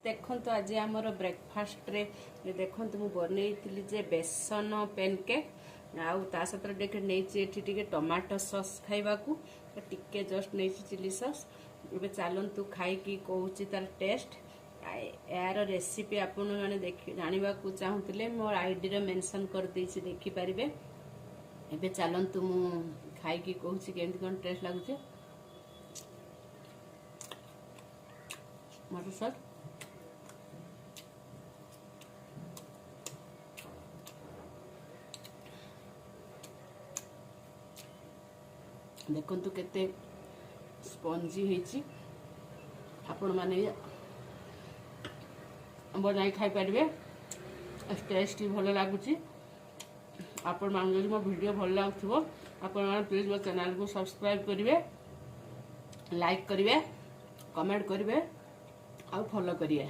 देखो आज आमर ब्रेकफास्ट रे देखो मु बनई जे बेसन पेनकेक आउ ता सहित नहीं टमाटो सॉस खाइबा को टिके जस्ट नहीं चिली सॉस ए चलतु खाई कहूँ तार टेस्ट यार रेसिपी आपण मैंने जानवा चाहूले मोर आईडी रे मेंशन कर देछि देखि परिबे एबे चलतु मु खाई कहूँ केमती कौन टेस्ट लगुचे मटर सॉस देखंतु केते स्पंजी हेची आपण माने बनाई खाई पारे टेस्ट भल लगुच आपण मान मो वीडियो भल लगुव आपण प्लीज मो चैनल को सब्सक्राइब करेंगे लाइक करेंगे कमेंट करेंगे और फॉलो करिए।